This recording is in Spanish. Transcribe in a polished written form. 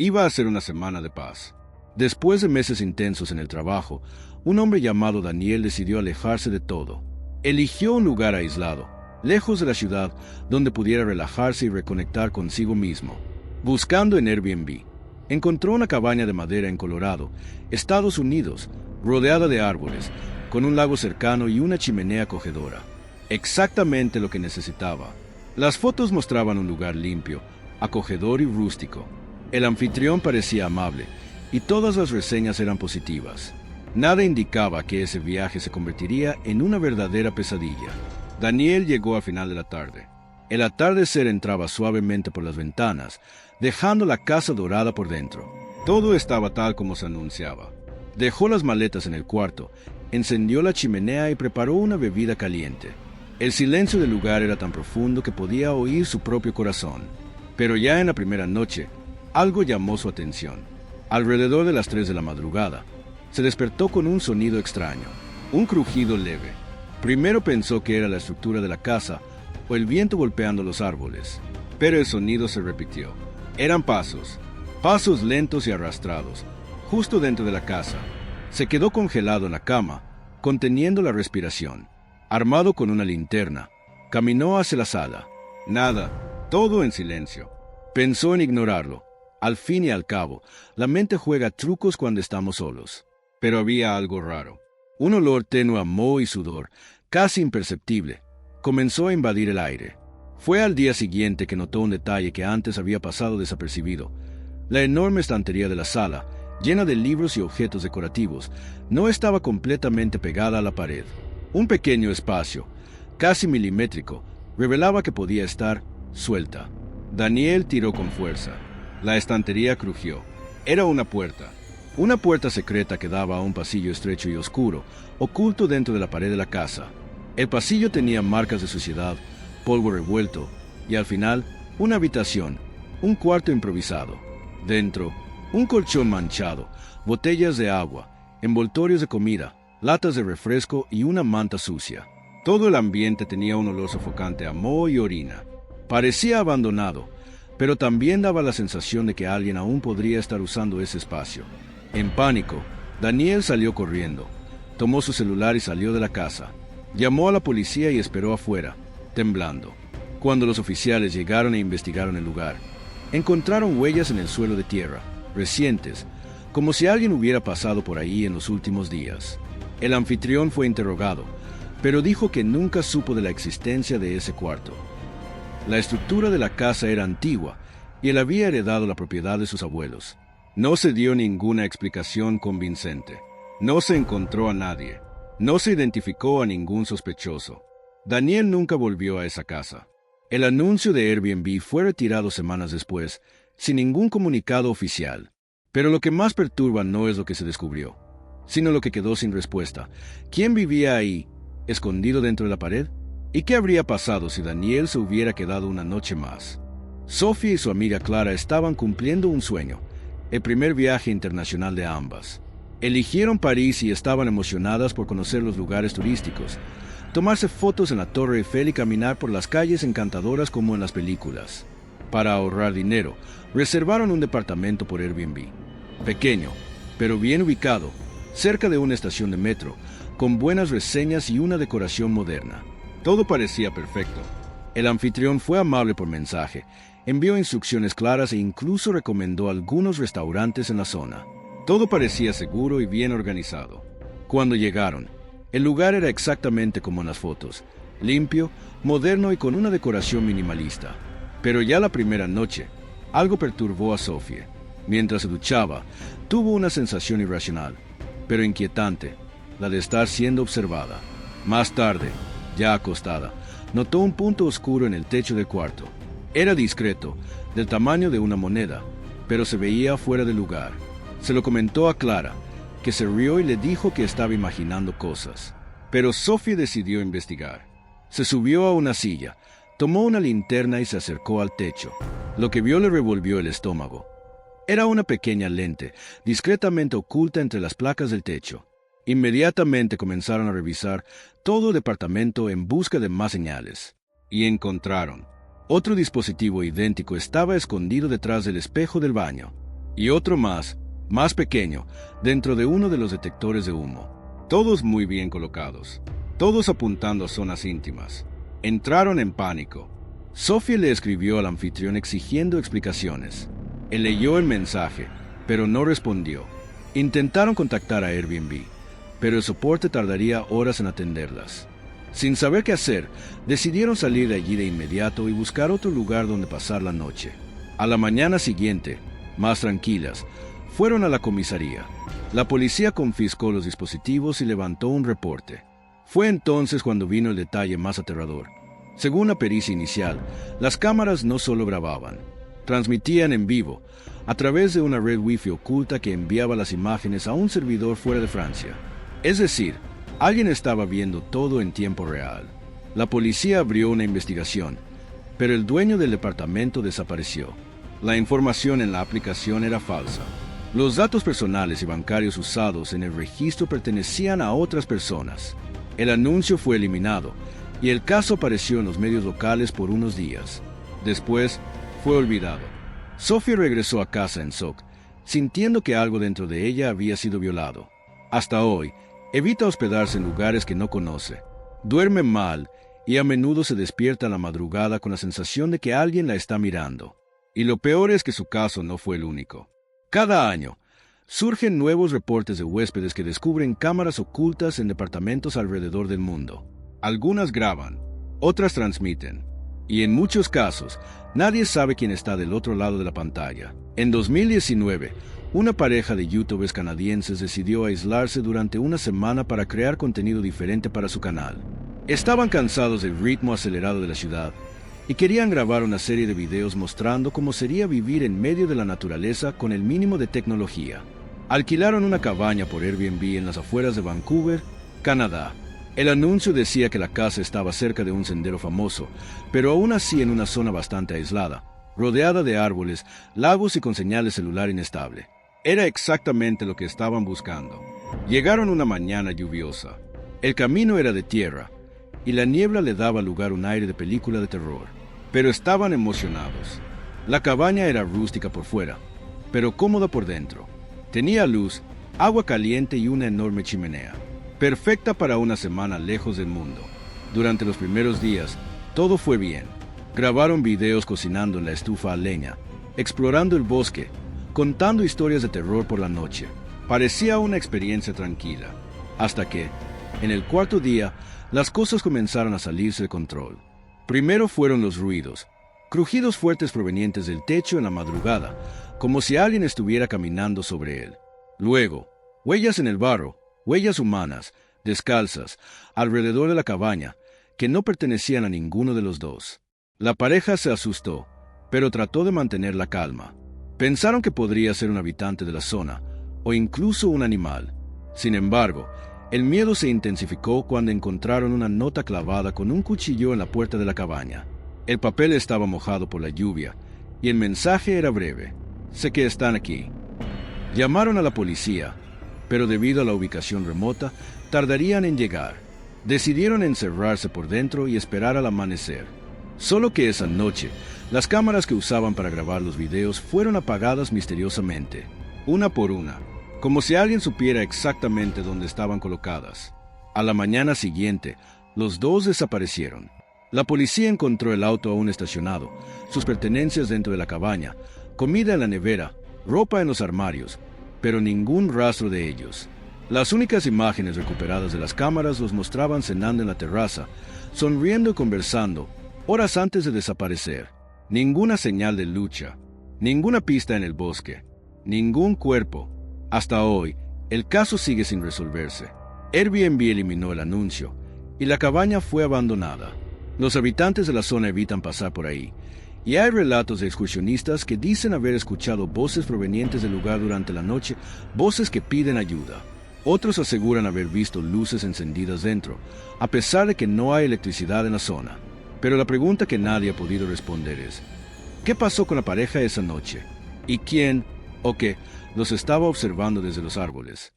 Iba a ser una semana de paz. Después de meses intensos en el trabajo, un hombre llamado Daniel decidió alejarse de todo. Eligió un lugar aislado, lejos de la ciudad, donde pudiera relajarse y reconectar consigo mismo. Buscando en Airbnb, encontró una cabaña de madera en Colorado, Estados Unidos, rodeada de árboles, con un lago cercano y una chimenea acogedora. Exactamente lo que necesitaba. Las fotos mostraban un lugar limpio, acogedor y rústico. El anfitrión parecía amable, y todas las reseñas eran positivas. Nada indicaba que ese viaje se convertiría en una verdadera pesadilla. Daniel llegó al final de la tarde. El atardecer entraba suavemente por las ventanas, dejando la casa dorada por dentro. Todo estaba tal como se anunciaba. Dejó las maletas en el cuarto, encendió la chimenea y preparó una bebida caliente. El silencio del lugar era tan profundo que podía oír su propio corazón. Pero ya en la primera noche, algo llamó su atención. Alrededor de las 3 de la madrugada, se despertó con un sonido extraño, un crujido leve. Primero pensó que era la estructura de la casa o el viento golpeando los árboles, pero el sonido se repitió. Eran pasos, pasos lentos y arrastrados, justo dentro de la casa. Se quedó congelado en la cama, conteniendo la respiración. Armado con una linterna, caminó hacia la sala. Nada, todo en silencio. Pensó en ignorarlo. Al fin y al cabo, la mente juega trucos cuando estamos solos. Pero había algo raro. Un olor tenue a moho y sudor, casi imperceptible, comenzó a invadir el aire. Fue al día siguiente que notó un detalle que antes había pasado desapercibido. La enorme estantería de la sala, llena de libros y objetos decorativos, no estaba completamente pegada a la pared. Un pequeño espacio, casi milimétrico, revelaba que podía estar suelta. Daniel tiró con fuerza. La estantería crujió. Era una puerta secreta que daba a un pasillo estrecho y oscuro, oculto dentro de la pared de la casa. El pasillo tenía marcas de suciedad, polvo revuelto, y al final, una habitación, un cuarto improvisado. Dentro, un colchón manchado, botellas de agua, envoltorios de comida, latas de refresco y una manta sucia. Todo el ambiente tenía un olor sofocante a moho y orina. Parecía abandonado, pero también daba la sensación de que alguien aún podría estar usando ese espacio. En pánico, Daniel salió corriendo. Tomó su celular y salió de la casa. Llamó a la policía y esperó afuera, temblando. Cuando los oficiales llegaron e investigaron el lugar, encontraron huellas en el suelo de tierra, recientes, como si alguien hubiera pasado por ahí en los últimos días. El anfitrión fue interrogado, pero dijo que nunca supo de la existencia de ese cuarto. La estructura de la casa era antigua y él había heredado la propiedad de sus abuelos. No se dio ninguna explicación convincente. No se encontró a nadie. No se identificó a ningún sospechoso. Daniel nunca volvió a esa casa. El anuncio de Airbnb fue retirado semanas después, sin ningún comunicado oficial. Pero lo que más perturba no es lo que se descubrió, sino lo que quedó sin respuesta. ¿Quién vivía ahí, escondido dentro de la pared? ¿Y qué habría pasado si Daniel se hubiera quedado una noche más? Sophie y su amiga Clara estaban cumpliendo un sueño, el primer viaje internacional de ambas. Eligieron París y estaban emocionadas por conocer los lugares turísticos, tomarse fotos en la Torre Eiffel y caminar por las calles encantadoras como en las películas. Para ahorrar dinero, reservaron un departamento por Airbnb. Pequeño, pero bien ubicado, cerca de una estación de metro, con buenas reseñas y una decoración moderna. Todo parecía perfecto. El anfitrión fue amable por mensaje, envió instrucciones claras e incluso recomendó algunos restaurantes en la zona. Todo parecía seguro y bien organizado. Cuando llegaron, el lugar era exactamente como en las fotos, limpio, moderno y con una decoración minimalista. Pero ya la primera noche, algo perturbó a Sophie. Mientras se duchaba, tuvo una sensación irracional, pero inquietante, la de estar siendo observada. Más tarde, ya acostada, notó un punto oscuro en el techo del cuarto. Era discreto, del tamaño de una moneda, pero se veía fuera de lugar. Se lo comentó a Clara, que se rió y le dijo que estaba imaginando cosas. Pero Sophie decidió investigar. Se subió a una silla, tomó una linterna y se acercó al techo. Lo que vio le revolvió el estómago. Era una pequeña lente, discretamente oculta entre las placas del techo. Inmediatamente comenzaron a revisar todo el departamento en busca de más señales. Y encontraron. Otro dispositivo idéntico estaba escondido detrás del espejo del baño. y otro más pequeño, dentro de uno de los detectores de humo. Todos muy bien colocados, todos apuntando a zonas íntimas. Entraron en pánico. Sophie le escribió al anfitrión exigiendo explicaciones. Él leyó el mensaje, pero no respondió. Intentaron contactar a Airbnb, pero el soporte tardaría horas en atenderlas. Sin saber qué hacer, decidieron salir de allí de inmediato y buscar otro lugar donde pasar la noche. A la mañana siguiente, más tranquilas, fueron a la comisaría. La policía confiscó los dispositivos y levantó un reporte. Fue entonces cuando vino el detalle más aterrador. Según la pericia inicial, las cámaras no solo grababan, transmitían en vivo, a través de una red wifi oculta que enviaba las imágenes a un servidor fuera de Francia. Es decir, alguien estaba viendo todo en tiempo real. La policía abrió una investigación, pero el dueño del departamento desapareció. La información en la aplicación era falsa. Los datos personales y bancarios usados en el registro pertenecían a otras personas. El anuncio fue eliminado y el caso apareció en los medios locales por unos días. Después, fue olvidado. Sophie regresó a casa en Zug, sintiendo que algo dentro de ella había sido violado. Hasta hoy, evita hospedarse en lugares que no conoce. Duerme mal y a menudo se despierta a la madrugada con la sensación de que alguien la está mirando. Y lo peor es que su caso no fue el único. Cada año, surgen nuevos reportes de huéspedes que descubren cámaras ocultas en departamentos alrededor del mundo. Algunas graban, otras transmiten, y en muchos casos, nadie sabe quién está del otro lado de la pantalla. En 2019, una pareja de youtubers canadienses decidió aislarse durante una semana para crear contenido diferente para su canal. Estaban cansados del ritmo acelerado de la ciudad y querían grabar una serie de videos mostrando cómo sería vivir en medio de la naturaleza con el mínimo de tecnología. Alquilaron una cabaña por Airbnb en las afueras de Vancouver, Canadá. El anuncio decía que la casa estaba cerca de un sendero famoso, pero aún así en una zona bastante aislada, rodeada de árboles, lagos y con señal de celular inestable. Era exactamente lo que estaban buscando. Llegaron una mañana lluviosa. El camino era de tierra, y la niebla le daba lugar a un aire de película de terror. Pero estaban emocionados. La cabaña era rústica por fuera, pero cómoda por dentro. Tenía luz, agua caliente y una enorme chimenea, perfecta para una semana lejos del mundo. Durante los primeros días, todo fue bien. Grabaron videos cocinando en la estufa a leña, explorando el bosque, contando historias de terror por la noche. Parecía una experiencia tranquila, hasta que, en el cuarto día, las cosas comenzaron a salirse de control. Primero fueron los ruidos, crujidos fuertes provenientes del techo en la madrugada, como si alguien estuviera caminando sobre él. Luego, huellas en el barro, huellas humanas, descalzas, alrededor de la cabaña, que no pertenecían a ninguno de los dos. La pareja se asustó, pero trató de mantener la calma. Pensaron que podría ser un habitante de la zona, o incluso un animal. Sin embargo, el miedo se intensificó cuando encontraron una nota clavada con un cuchillo en la puerta de la cabaña. El papel estaba mojado por la lluvia, y el mensaje era breve: sé que están aquí. Llamaron a la policía, pero debido a la ubicación remota, tardarían en llegar. Decidieron encerrarse por dentro y esperar al amanecer. Solo que esa noche, las cámaras que usaban para grabar los videos fueron apagadas misteriosamente, una por una, como si alguien supiera exactamente dónde estaban colocadas. A la mañana siguiente, los dos desaparecieron. La policía encontró el auto aún estacionado, sus pertenencias dentro de la cabaña, comida en la nevera, ropa en los armarios, pero ningún rastro de ellos. Las únicas imágenes recuperadas de las cámaras los mostraban cenando en la terraza, sonriendo y conversando, horas antes de desaparecer. Ninguna señal de lucha, ninguna pista en el bosque, ningún cuerpo. Hasta hoy, el caso sigue sin resolverse. Airbnb eliminó el anuncio y la cabaña fue abandonada. Los habitantes de la zona evitan pasar por ahí, y hay relatos de excursionistas que dicen haber escuchado voces provenientes del lugar durante la noche, voces que piden ayuda. Otros aseguran haber visto luces encendidas dentro, a pesar de que no hay electricidad en la zona. Pero la pregunta que nadie ha podido responder es: ¿qué pasó con la pareja esa noche? ¿Y quién o qué los estaba observando desde los árboles?